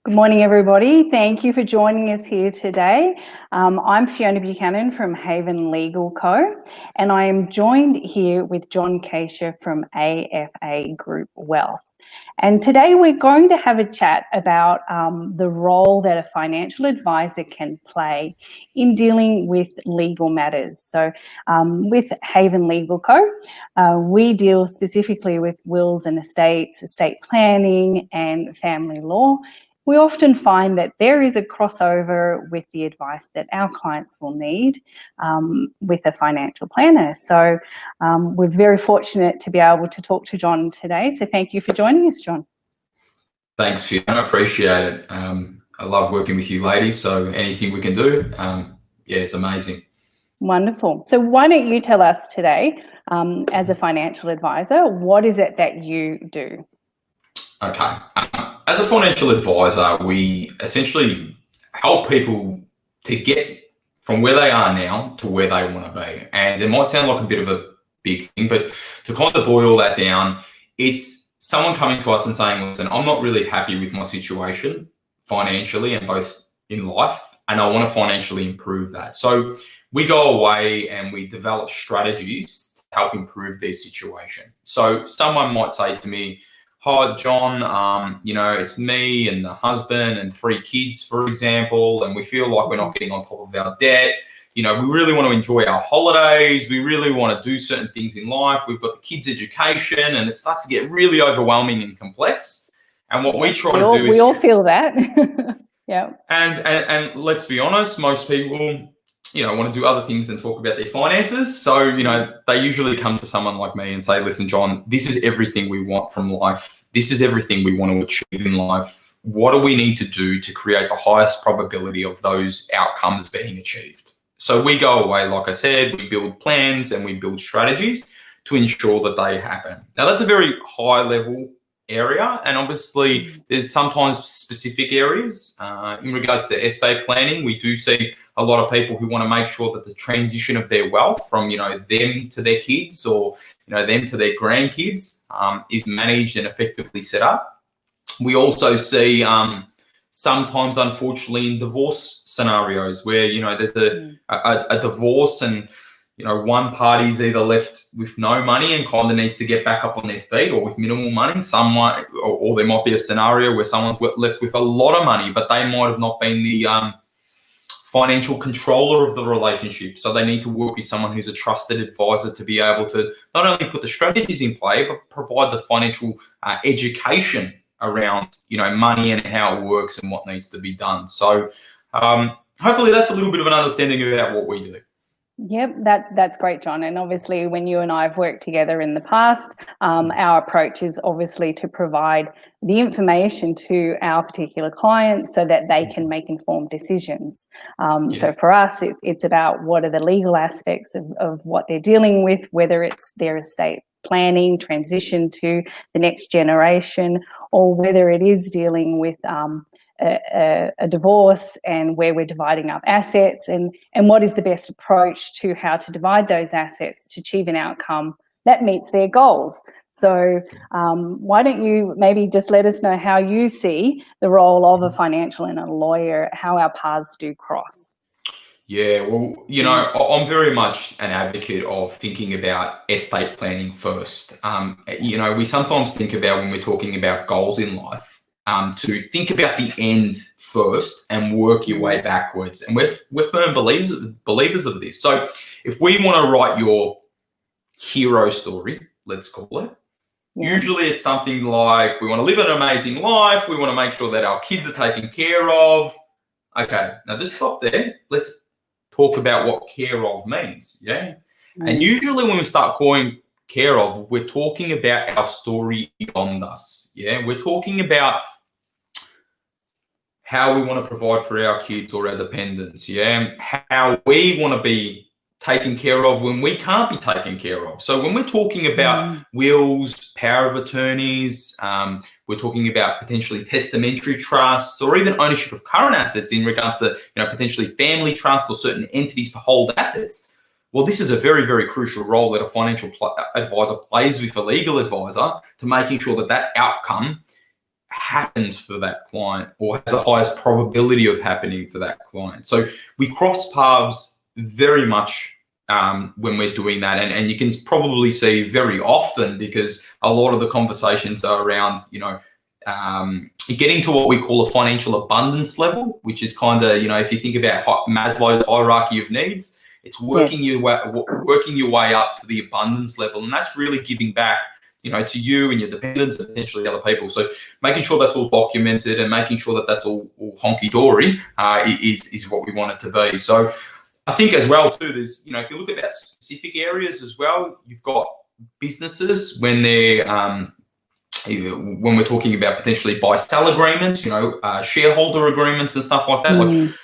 Good morning, everybody. Thank you for joining us here today. I'm Fiona Buchanan from Haven Legal Co, and I am joined here with John Cachia from AFA Group Wealth. And today we're going to have a chat about the role that a financial advisor can play in dealing with legal matters. So with Haven Legal Co, we deal specifically with wills and estates, estate planning and family law. We often find that there is a crossover with the advice that our clients will need with a financial planner. So we're very fortunate to be able to talk to John today. So thank you for joining us, John. Thanks, Fiona. Appreciate it. I love working with you ladies. So anything we can do, it's amazing. Wonderful. So why don't you tell us today, as a financial advisor, what is it that you do? Okay. As a financial advisor, we essentially help people to get from where they are now to where they want to be. And it might sound like a bit of a big thing, but to kind of boil that down, it's someone coming to us and saying, listen, I'm not really happy with my situation financially and both in life, and I want to financially improve that. So we go away and we develop strategies to help improve their situation. So someone might say to me, hi, John, it's me and the husband and 3 kids, for example, and we feel like we're not getting on top of our debt. We really want to enjoy our holidays. We really want to do certain things in life. We've got the kids' education, and it starts to get really overwhelming and complex. And what we try to do is... We all feel that. Yeah. And let's be honest, most people... want to do other things than talk about their finances. So, they usually come to someone like me and say, listen, John, this is everything we want from life. This is everything we want to achieve in life. What do we need to do to create the highest probability of those outcomes being achieved? So we go away, like I said, we build plans and we build strategies to ensure that they happen. Now, that's a very high level area, and obviously there's sometimes specific areas. In regards to estate planning, we do see a lot of people who want to make sure that the transition of their wealth from them to their kids or them to their grandkids is managed and effectively set up. We also see sometimes, unfortunately, in divorce scenarios where there's a divorce and one party's either left with no money and kind of needs to get back up on their feet, or with minimal money. Or there might be a scenario where someone's left with a lot of money, but they might have not been the financial controller of the relationship. So they need to work with someone who's a trusted advisor to be able to not only put the strategies in play, but provide the financial education around money and how it works and what needs to be done. So hopefully that's a little bit of an understanding about what we do. Yep, that's great, John. And obviously when you and I have worked together in the past, our approach is obviously to provide the information to our particular clients so that they can make informed decisions. So for us, it's about what are the legal aspects of what they're dealing with, whether it's their estate planning, transition to the next generation, or whether it is dealing with a divorce and where we're dividing up assets and what is the best approach to how to divide those assets to achieve an outcome that meets their goals. So why don't you maybe just let us know how you see the role of a financial and a lawyer, how our paths do cross? Yeah, well, I'm very much an advocate of thinking about estate planning first. We sometimes think about, when we're talking about goals in life, to think about the end first and work your way backwards. And we're firm believers of this. So if we want to write your hero story, let's call it, usually it's something like, we want to live an amazing life. We want to make sure that our kids are taken care of. Okay, now just stop there. Let's talk about what care of means. Yeah. And usually when we start calling care of, we're talking about our story beyond us. Yeah. We're talking about how we want to provide for our kids or our dependents, how we want to be taken care of when we can't be taken care of. So when we're talking about wills, power of attorneys, we're talking about potentially testamentary trusts or even ownership of current assets in regards to potentially family trust or certain entities to hold assets. Well, this is a very, very crucial role that a financial advisor plays with a legal advisor to making sure that that outcome happens for that client or has the highest probability of happening for that client. So we cross paths very much when we're doing that. And you can probably see very often, because a lot of the conversations are around, getting to what we call a financial abundance level, which is kind of, if you think about Maslow's hierarchy of needs, it's working your way up to the abundance level. And that's really giving back, to you and your dependents and potentially other people. So making sure that's all documented and making sure that that's all honky-dory is what we want it to be. So I think as well too, there's, if you look at that specific areas as well, you've got businesses when they're, when we're talking about potentially buy-sell agreements, shareholder agreements and stuff like that.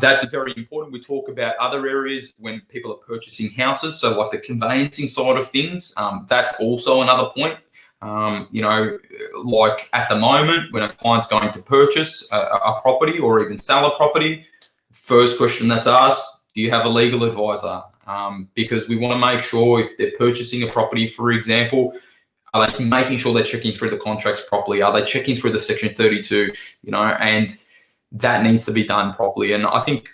That's very important. We talk about other areas when people are purchasing houses. So like the conveyancing side of things, that's also another point. Like at the moment, when a client's going to purchase a property or even sell a property, first question that's asked, do you have a legal advisor? Because we want to make sure if they're purchasing a property, for example, are they making sure they're checking through the contracts properly? Are they checking through the Section 32? And that needs to be done properly. And I think,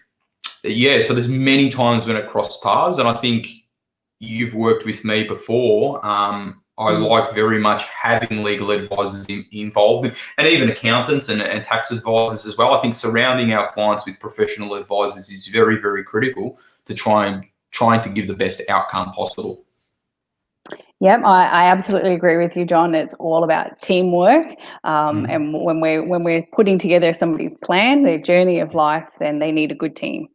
so there's many times when it crosses paths, and I think you've worked with me before. I like very much having legal advisors involved, and even accountants and tax advisors as well. I think surrounding our clients with professional advisors is very, very critical to trying to give the best outcome possible. Yep, I absolutely agree with you, John. It's all about teamwork. And when we're putting together somebody's plan, their journey of life, then they need a good team.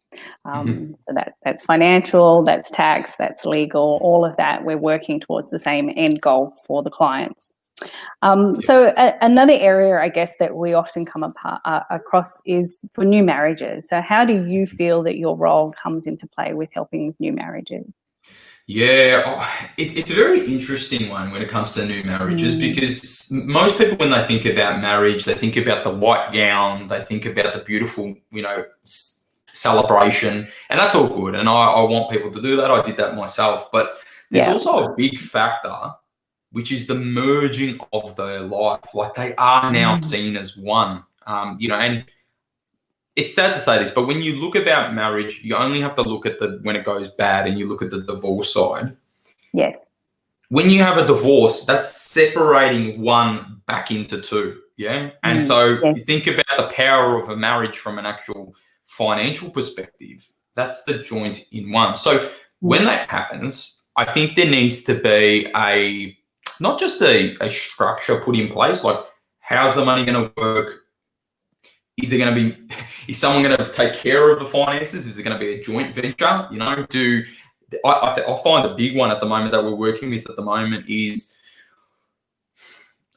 So that's financial, that's tax, that's legal, all of that. We're working towards the same end goal for the clients. So another area, I guess, that we often come across is for new marriages. So how do you feel that your role comes into play with helping with new marriages? Yeah, it's a very interesting one when it comes to new marriages, because most people, when they think about marriage, they think about the white gown, they think about the beautiful, celebration, and that's all good. And I want people to do that. I did that myself. But there's also a big factor, which is the merging of their life. Like they are now seen as one, and it's sad to say this, but when you look about marriage, you only have to look at when it goes bad, and you look at the divorce side. Yes. When you have a divorce, that's separating one back into two. Yeah. And so you think about the power of a marriage from an actual financial perspective. That's the joint in one. So when that happens, I think there needs to be not just a structure put in place, like how's the money going to work? Is someone going to take care of the finances? Is it going to be a joint venture? I find a big one at the moment that we're working with at the moment is,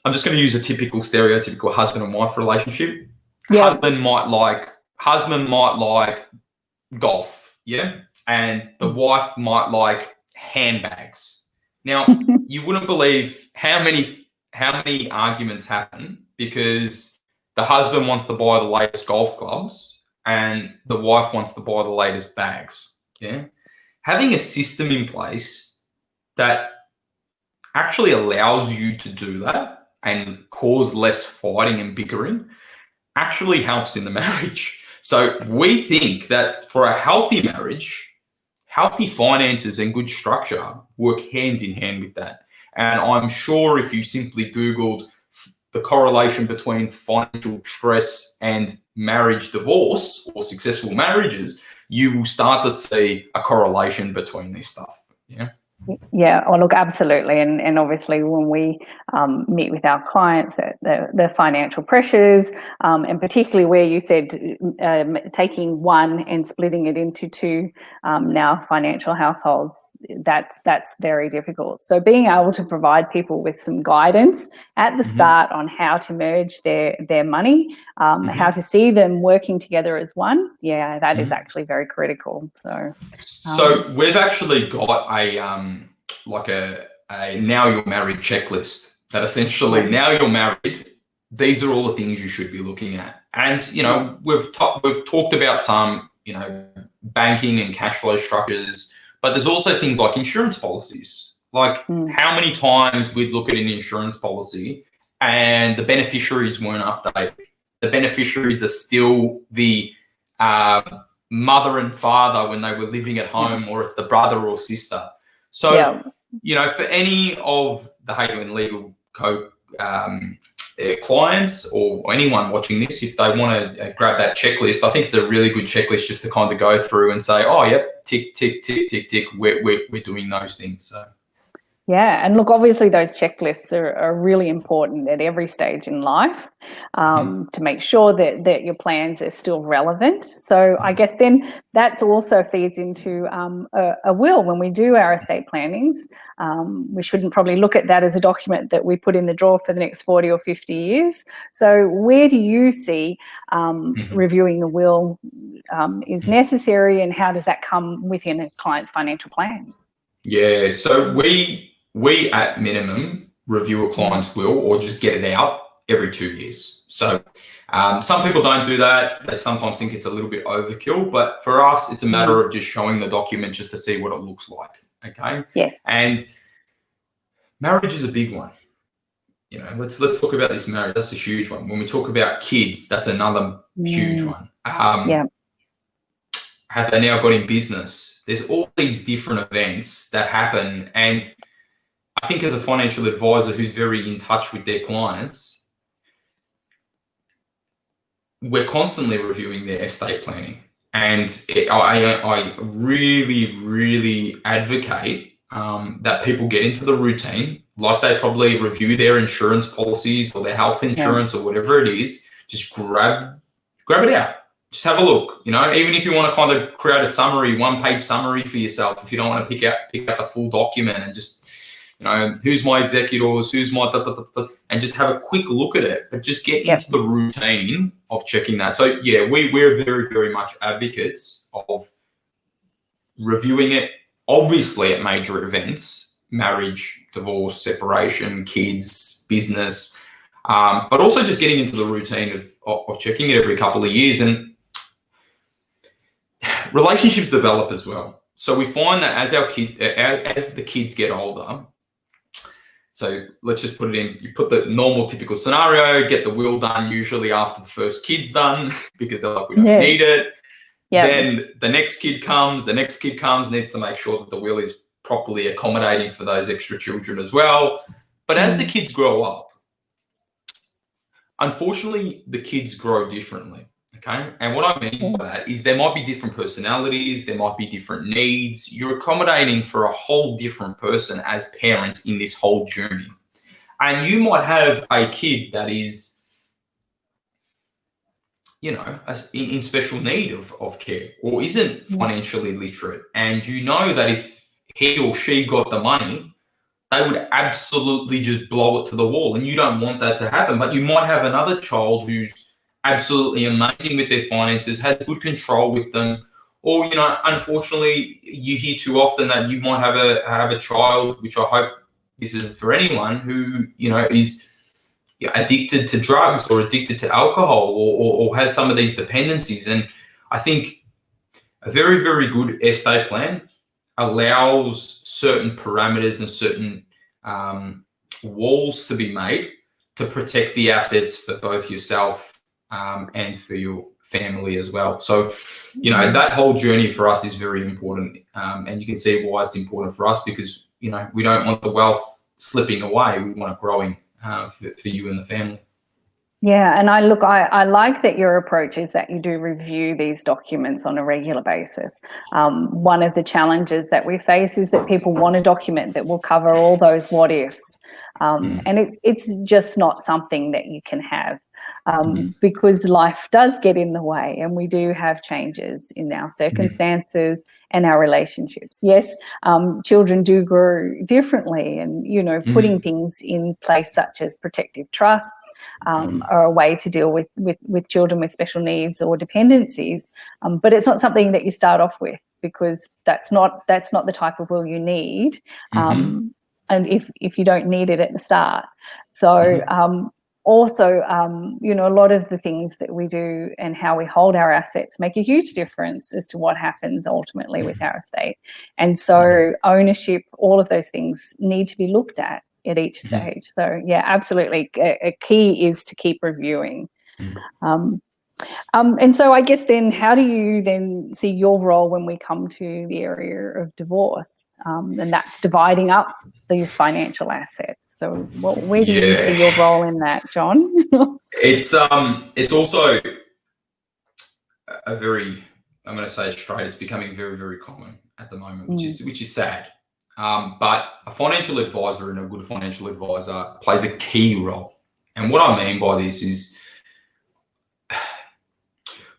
I'm just going to use a typical stereotypical husband and wife relationship. Yeah. Husband might like golf, and the wife might like handbags. Now, you wouldn't believe how many arguments happen because the husband wants to buy the latest golf clubs and the wife wants to buy the latest bags. Yeah. Having a system in place that actually allows you to do that and cause less fighting and bickering actually helps in the marriage. So we think that for a healthy marriage, healthy finances and good structure work hand in hand with that. And I'm sure if you simply Googled the correlation between financial stress and marriage divorce or successful marriages, you will start to see a correlation between this stuff. Yeah. Yeah, well, look, absolutely. And obviously when we meet with our clients, the financial pressures, and particularly where you said taking one and splitting it into two now financial households, that's very difficult. So being able to provide people with some guidance at the start on how to merge their money, how to see them working together as one, that is actually very critical. So we've actually got a now you're married checklist that essentially now you're married, these are all the things you should be looking at. And we've talked about some banking and cash flow structures, but there's also things like insurance policies. Like how many times we'd look at an insurance policy and the beneficiaries weren't updated. The beneficiaries are still the mother and father when they were living at home, or it's the brother or sister. So, for any of the Hager and Legal Co clients or anyone watching this, if they want to grab that checklist, I think it's a really good checklist just to kind of go through and say, oh, yep, tick, tick, tick, tick, tick, we're doing those things. So. Yeah, and look, obviously those checklists are really important at every stage in life to make sure that your plans are still relevant. So I guess then that also feeds into a will. When we do our estate plannings, we shouldn't probably look at that as a document that we put in the drawer for the next 40 or 50 years. So where do you see reviewing the will is necessary, and how does that come within a client's financial plans? Yeah, so we at minimum review a client's will or just get it out every 2 years. So some people don't do that. They sometimes think it's a little bit overkill, but for us, it's a matter of just showing the document just to see what it looks like. Okay. Yes. And marriage is a big one. Let's talk about this marriage. That's a huge one. When we talk about kids, that's another huge one. Have they now got in business? There's all these different events that happen, and I think as a financial advisor who's very in touch with their clients, we're constantly reviewing their estate planning. And I really, really advocate that people get into the routine, like they probably review their insurance policies or their health insurance or whatever it is. Just grab it out. Just have a look, even if you want to kind of create a summary, 1-page summary for yourself, if you don't want to pick out the full document and just, who's my executors, who's my, and just have a quick look at it, but just get into the routine of checking that. So yeah, we're very, very much advocates of reviewing it, obviously at major events, marriage, divorce, separation, kids, business, but also just getting into the routine of checking it every couple of years. And relationships develop as well. So we find that as the kids get older, so let's just put it in, you put the normal typical scenario, get the will done usually after the first kid's done because they're like, we don't need it. Then the next kid comes, needs to make sure that the will is properly accommodating for those extra children as well. But as the kids grow up, unfortunately, the kids grow differently. Okay. And what I mean by that is there might be different personalities, there might be different needs. You're accommodating for a whole different person as parents in this whole journey. And you might have a kid that is, in special need of care or isn't financially literate. And that if he or she got the money, they would absolutely just blow it to the wall. And you don't want that to happen. But you might have another child who's absolutely amazing with their finances, has good control with them, or unfortunately, you hear too often that you might have a child, which I hope this isn't for anyone, who is addicted to drugs or addicted to alcohol or has some of these dependencies. And I think a very, very good estate plan allows certain parameters and certain walls to be made to protect the assets for both yourself and for your family as well. So, that whole journey for us is very important. And you can see why it's important for us because, we don't want the wealth slipping away. We want it growing for you and the family. Yeah, and I like that your approach is that you do review these documents on a regular basis. One of the challenges that we face is that people want a document that will cover all those what ifs. And it's just not something that you can have. Because life does get in the way and we do have changes in our circumstances and our relationships. Yes, children do grow differently and, putting things in place such as protective trusts are a way to deal with children with special needs or dependencies. But it's not something that you start off with because that's not the type of will you need. And if you don't need it at the start. So, also, a lot of the things that we do and how we hold our assets make a huge difference as to what happens ultimately with our estate. And so ownership, all of those things need to be looked at at each stage. So yeah, absolutely. A key is to keep reviewing. And so I guess then, how do you then see your role when we come to the area of divorce? And that's dividing up these financial assets. So where do you see your role in that, John? It's also a very, I'm going to say it straight, it's becoming very, very common at the moment, which is sad. But a financial advisor and a good financial advisor plays a key role. And what I mean by this is,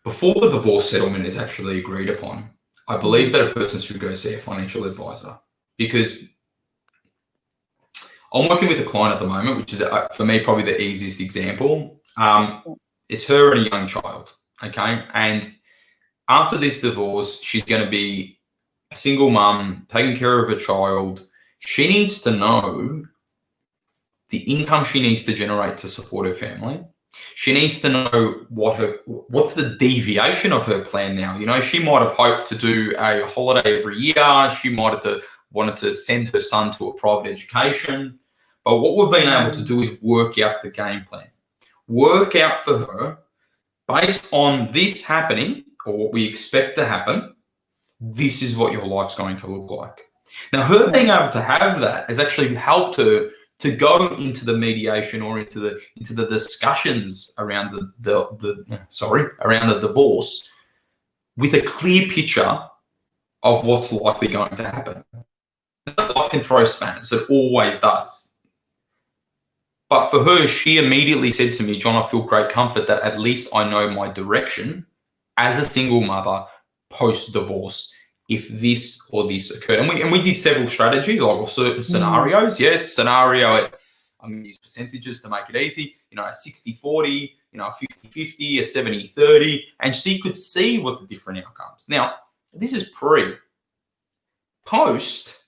before the divorce settlement is actually agreed upon, I believe that a person should go see a financial advisor, because I'm working with a client at the moment, which is, for me, probably the easiest example. It's her and a young child, okay? And after this divorce, she's going to be a single mum, taking care of a child. She needs to know the income she needs to generate to support her family. She needs to know what's the deviation of her plan now. You know, she might have hoped to do a holiday every year. She might have wanted to send her son to a private education. But what we've been able to do is work out the game plan. Work out for her, based on this happening, or what we expect to happen, this is what your life's going to look like. Now, her being able to have that has actually helped her to go into the mediation or into the discussions around around the divorce with a clear picture of what's likely going to happen. Life can throw spanners, it always does. But for her, she immediately said to me, John, I feel great comfort that at least I know my direction as a single mother post-divorce if this or this occurred. And we did several strategies, like certain scenarios. Yes, scenario, I'm going to use percentages to make it easy, you know, a 60-40, you know, a 50-50, a 70-30, and she could see what the different outcomes. Now, this is pre. Post,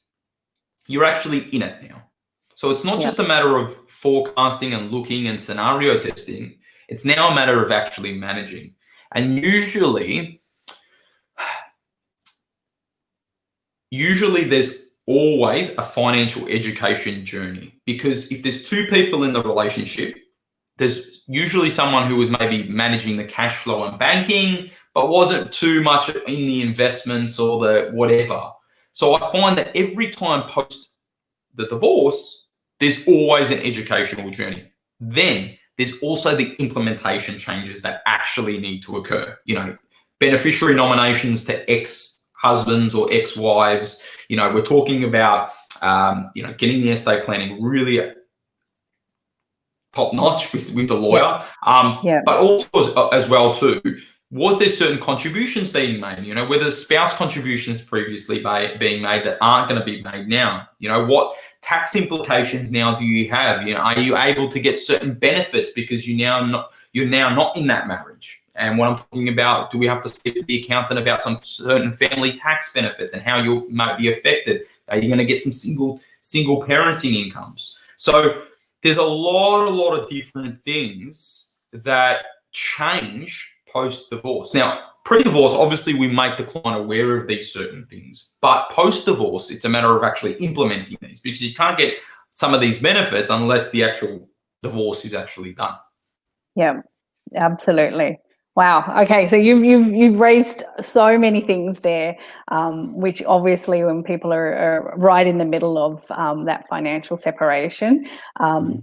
you're actually in it now. So it's not just a matter of forecasting and looking and scenario testing. It's now a matter of actually managing. And usually there's always a financial education journey, because if there's two people in the relationship, there's usually someone who was maybe managing the cash flow and banking, but wasn't too much in the investments or the whatever. So I find that every time post the divorce, there's always an educational journey. Then there's also the implementation changes that actually need to occur. You know, beneficiary nominations to ex-husbands or ex-wives. You know, we're talking about, getting the estate planning really top-notch with the lawyer. But also as well too, was there certain contributions being made? You know, whether spouse contributions previously being made that aren't going to be made now? You know, what tax implications now do you have? You know, are you able to get certain benefits because you're now not in that marriage? And what I'm talking about, do we have to speak to the accountant about some certain family tax benefits and how you might be affected? Are you going to get some single parenting incomes? So there's a lot of different things that change post-divorce. Now, pre-divorce, obviously, we make the client aware of these certain things. But post-divorce, it's a matter of actually implementing these, because you can't get some of these benefits unless the actual divorce is actually done. Yeah, absolutely. Wow. Okay, so you've raised so many things there, which obviously, when people are right in the middle of that financial separation,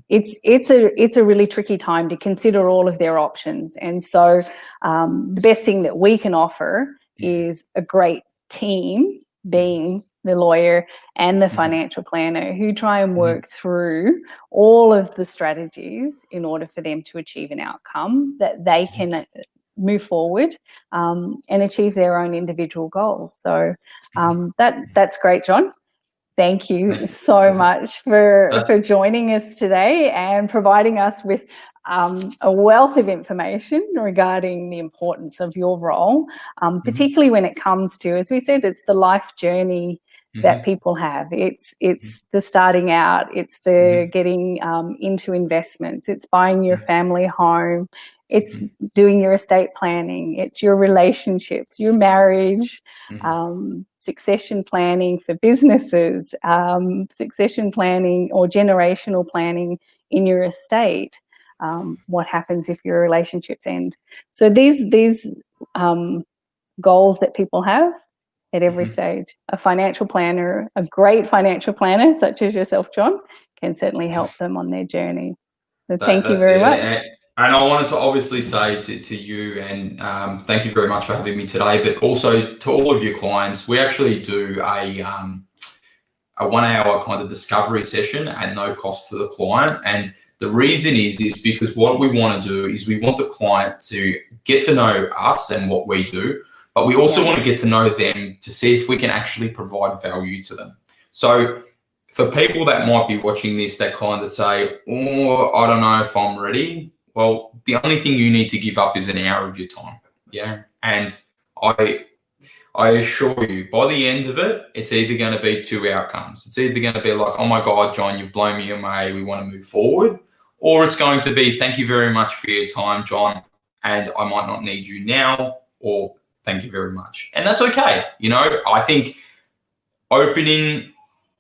it's a really tricky time to consider all of their options. And so, the best thing that we can offer is a great team, being the lawyer and the financial planner, who try and work through all of the strategies in order for them to achieve an outcome that they can move forward and achieve their own individual goals. So that's great, John. Thank you so much for joining us today and providing us with a wealth of information regarding the importance of your role, particularly when it comes to, as we said, it's the life journey that people have. It's the starting out, it's the getting into investments, it's buying your family home, it's doing your estate planning, it's your relationships, your marriage, succession planning for businesses, succession planning or generational planning in your estate. What happens if your relationships end? So these goals that people have at every stage, a financial planner, a great financial planner such as yourself, John, can certainly help them on their journey. So thank you very much. And I wanted to obviously say to you, and thank you very much for having me today, but also to all of your clients, we actually do a 1 hour kind of discovery session at no cost to the client. And the reason is because what we want to do is we want the client to get to know us and what we do, but we also want to get to know them to see if we can actually provide value to them. So for people that might be watching this that kind of say, oh, I don't know if I'm ready. Well, the only thing you need to give up is an hour of your time. Yeah. And I assure you, by the end of it, it's either going to be two outcomes. It's either going to be like, oh my God, John, you've blown me away, we want to move forward. Or it's going to be, thank you very much for your time, John, and I might not need you now, or thank you very much. And that's okay. You know, I think opening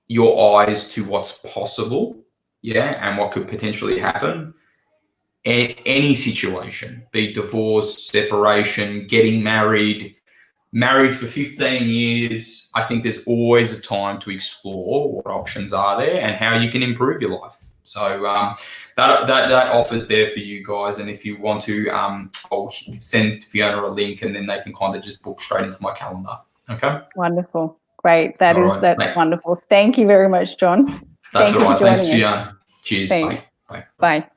your eyes to what's possible, and what could potentially happen, any situation, be divorce, separation, getting married for 15 years, I think there's always a time to explore what options are there and how you can improve your life. So that offer's there for you guys. And if you want to, I'll send Fiona a link and then they can kind of just book straight into my calendar. Okay. Wonderful. Great. That's wonderful. Thank you very much, John. That's all right. Thanks, Fiona. Cheers. Thanks. Bye. Bye.